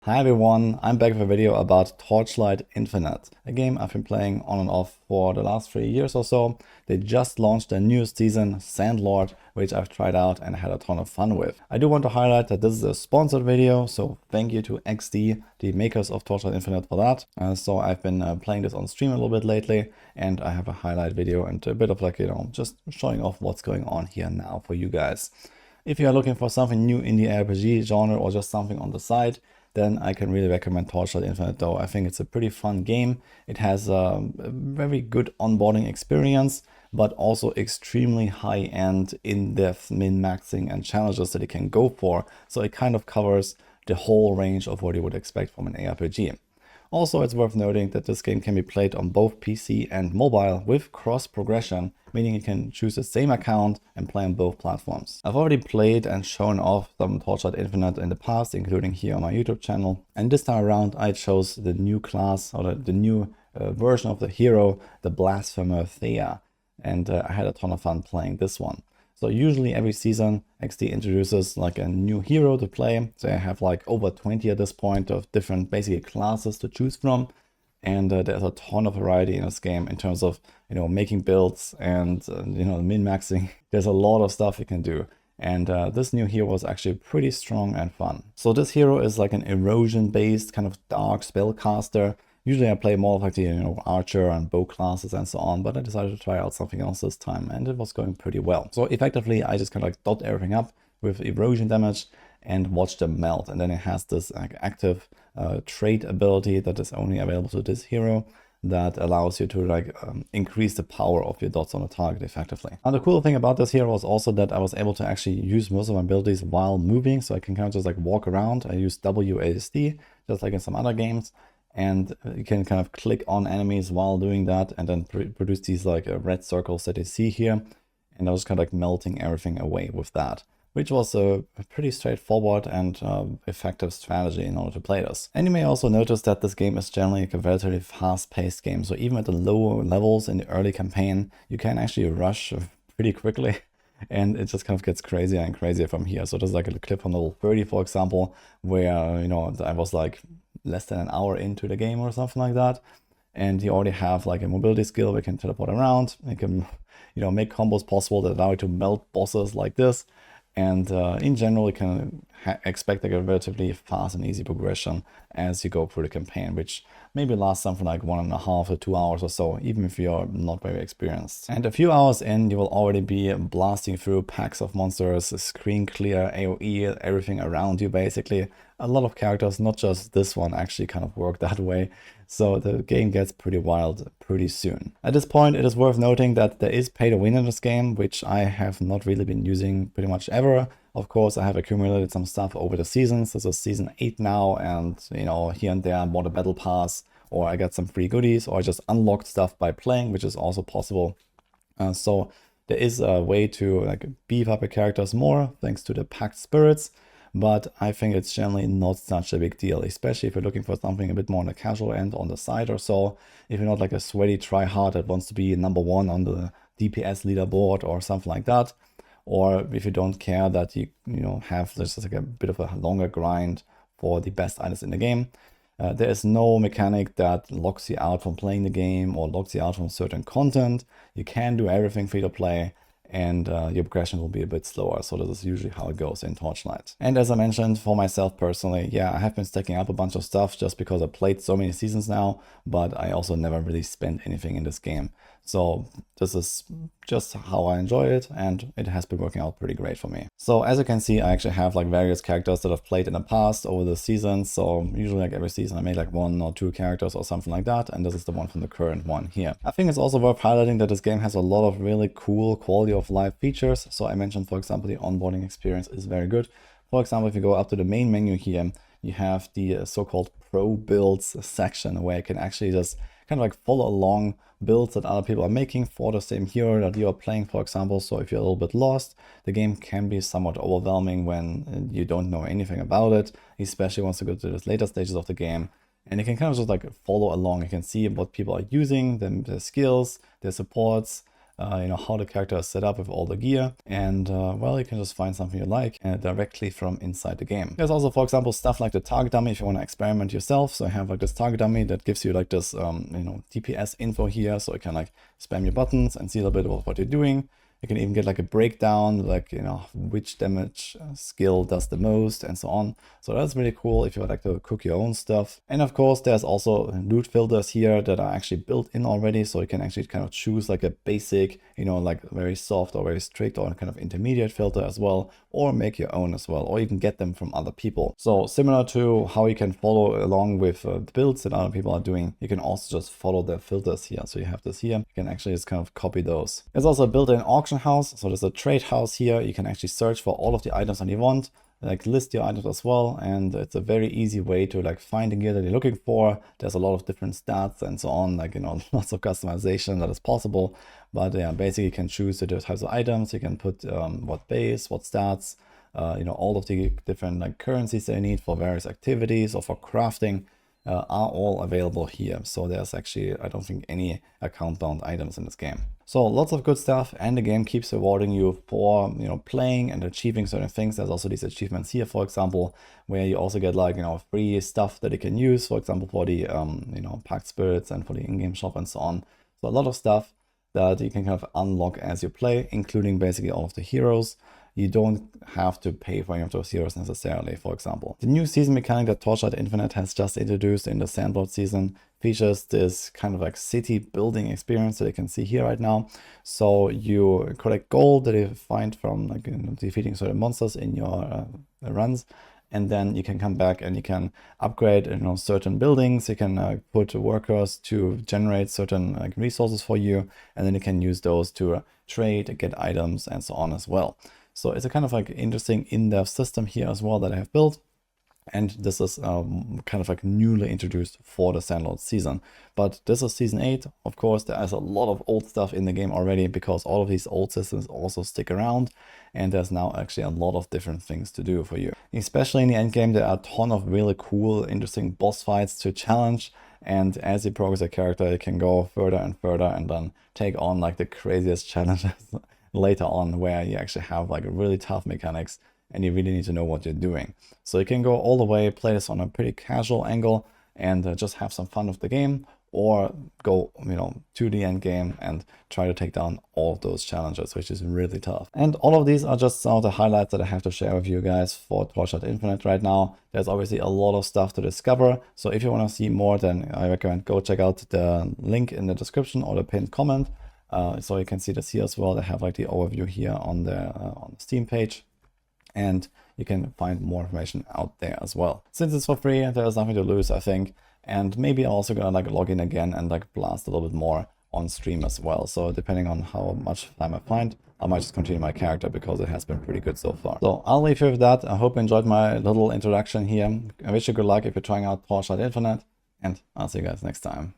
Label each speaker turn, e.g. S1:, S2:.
S1: Hi everyone, I'm back with a video about Torchlight Infinite, a game I've been playing on and off for the last 3 years or so. They just launched their newest season, Sandlord, which I've tried out and had a ton of fun with. I do want to highlight that this is a sponsored video, so thank you to XD, the makers of Torchlight Infinite, for that. So I've been playing this on stream a little bit lately, and I have a highlight video and a bit of just showing off what's going on here now for you guys. If you are looking for something new in the ARPG genre or just something on the side, then I can really recommend Torchlight Infinite though. I think it's a pretty fun game. It has a very good onboarding experience, but also extremely high-end, in-depth min-maxing and challenges that it can go for. So it kind of covers the whole range of what you would expect from an ARPG. Also, it's worth noting that this game can be played on both PC and mobile with cross-progression, meaning you can choose the same account and play on both platforms. I've already played and shown off some Torchlight Infinite in the past, including here on my YouTube channel. And this time around, I chose the new class, or the new version of the hero, the Blasphemer Thea. And I had a ton of fun playing this one. So usually every season, XD introduces like a new hero to play. So I have like over 20 at this point of different basically classes to choose from. And there's a ton of variety in this game in terms of, making builds and, min-maxing. There's a lot of stuff you can do. And this new hero was actually pretty strong and fun. So this hero is like an erosion-based kind of dark spellcaster. Usually I play more of like the archer and bow classes and so on, but I decided to try out something else this time and it was going pretty well. So effectively I just kind of like dot everything up with erosion damage and watch them melt. And then it has this like active trait ability that is only available to this hero that allows you to increase the power of your dots on a target effectively. And the cool thing about this hero was also that I was able to actually use most of my abilities while moving, so I can kind of just like walk around. I use WASD just like in some other games. And you can kind of click on enemies while doing that and then produce these like red circles that you see here. And I was kind of like melting everything away with that, which was a pretty straightforward and effective strategy in order to play this. And you may also notice that this game is generally like a relatively fast-paced game. So even at the lower levels in the early campaign, you can actually rush pretty quickly. And it just kind of gets crazier and crazier from here. So there's like a clip on level 30, for example, where, I was like less than an hour into the game or something like that. And you already have like a mobility skill where you can teleport around. You can, make combos possible that allow you to melt bosses like this. And in general, you can expect like a relatively fast and easy progression as you go through the campaign, which maybe lasts something like 1.5 to 2 hours or so, even if you're not very experienced. And a few hours in, you will already be blasting through packs of monsters, screen clear, AoE, everything around you basically. A lot of characters, not just this one, actually kind of work that way. So the game gets pretty wild pretty soon. At this point, it is worth noting that there is pay to win in this game, which I have not really been using pretty much ever. Of course, I have accumulated some stuff over the seasons. This is season 8 now, and here and there I bought a battle pass, or I got some free goodies, or I just unlocked stuff by playing, which is also possible. So there is a way to like beef up your characters more thanks to the packed spirits. But I think it's generally not such a big deal, especially if you're looking for something a bit more on the casual end on the side or so. If you're not like a sweaty tryhard that wants to be #1 on the DPS leaderboard or something like that. Or if you don't care that you have just like a bit of a longer grind for the best items in the game. There is no mechanic that locks you out from playing the game or locks you out from certain content. You can do everything free to play, and your progression will be a bit slower. So this is usually how it goes in Torchlight. And as I mentioned, for myself personally, yeah, I have been stacking up a bunch of stuff just because I played so many seasons now, but I also never really spent anything in this game. So this is just how I enjoy it, and it has been working out pretty great for me. So as you can see, I actually have like various characters that I've played in the past over the seasons. So usually like every season I made like 1 or 2 characters or something like that, and this is the one from the current one here. I think it's also worth highlighting that this game has a lot of really cool quality of life features. So I mentioned, for example, the onboarding experience is very good. For example, if you go up to the main menu here, you have the so-called pro builds section where you can actually just kind of like follow along builds that other people are making for the same hero that you are playing, for example. So if you're a little bit lost, the game can be somewhat overwhelming when you don't know anything about it, especially once you go to the later stages of the game. And you can kind of just like follow along. You can see what people are using, their skills, their supports, you know, how the character is set up with all the gear, and well, you can just find something you like directly from inside the game. There's also, for example, stuff like the target dummy if you want to experiment yourself. So I have like this target dummy that gives you like this, you know, DPS info here, so you can like spam your buttons and see a little bit of what you're doing. You can even get like a breakdown, like, you know, which damage skill does the most and so on. So that's really cool if you would like to cook your own stuff. And of course, there's also loot filters here that are actually built in already. So you can actually kind of choose like a basic, you know, like very soft or very strict or kind of intermediate filter as well, or make your own as well, or you can get them from other people. So similar to how you can follow along with the builds that other people are doing, you can also just follow their filters here. So you have this here, you can actually just kind of copy those. There's also a built-in auction house. So there's a trade house here. You can actually search for all of the items that you want, like list your items as well. And it's a very easy way to like find the gear that you're looking for. There's a lot of different stats and so on, like, you know, lots of customization that is possible. But yeah, basically you can choose the different types of items. You can put what base, what stats, you know, all of the different like currencies they need for various activities or for crafting. Are all available here. So there's actually, I don't think, any account bound items in this game. So lots of good stuff, and the game keeps rewarding you for, you know, playing and achieving certain things. There's also these achievements here, for example, where you also get like, you know, free stuff that you can use, for example, for the you know, packed spirits and for the in-game shop and so on. So a lot of stuff that you can kind of unlock as you play, including basically all of the heroes. You don't have to pay for any of those heroes necessarily, for example. The new season mechanic that Torchlight Infinite has just introduced in the Sandlord season features this kind of like city building experience that you can see here right now. So you collect gold that you find from like, you know, defeating certain monsters in your runs. And then you can come back and you can upgrade, you know, certain buildings. You can put workers to generate certain like resources for you, and then you can use those to trade, get items, and so on as well. So it's a kind of like interesting in-depth system here as well that I have built. And this is kind of like newly introduced for the Sandlord season. But this is season 8. Of course, there is a lot of old stuff in the game already, because all of these old systems also stick around. And there's now actually a lot of different things to do for you. Especially in the end game, there are a ton of really cool, interesting boss fights to challenge. And as you progress your character, you can go further and further and then take on like the craziest challenges later on, where you actually have like really tough mechanics and you really need to know what you're doing. So you can go all the way, play this on a pretty casual angle and just have some fun with the game, or go, you know, to the end game and try to take down all of those challenges, which is really tough. And all of these are just some of the highlights that I have to share with you guys for Torchlight Infinite right now. There's obviously a lot of stuff to discover. So if you want to see more, then I recommend go check out the link in the description or the pinned comment. So you can see this here as well. They have like the overview here on the Steam page, and you can find more information out there as well. Since it's for free, there's nothing to lose, I think. And maybe I'm also gonna like log in again and like blast a little bit more on stream as well. So depending on how much time I find, I might just continue my character, because it has been pretty good so far. So I'll leave you with that. I hope you enjoyed my little introduction here. I wish you good luck if you're trying out Torchlight Infinite, and I'll see you guys next time.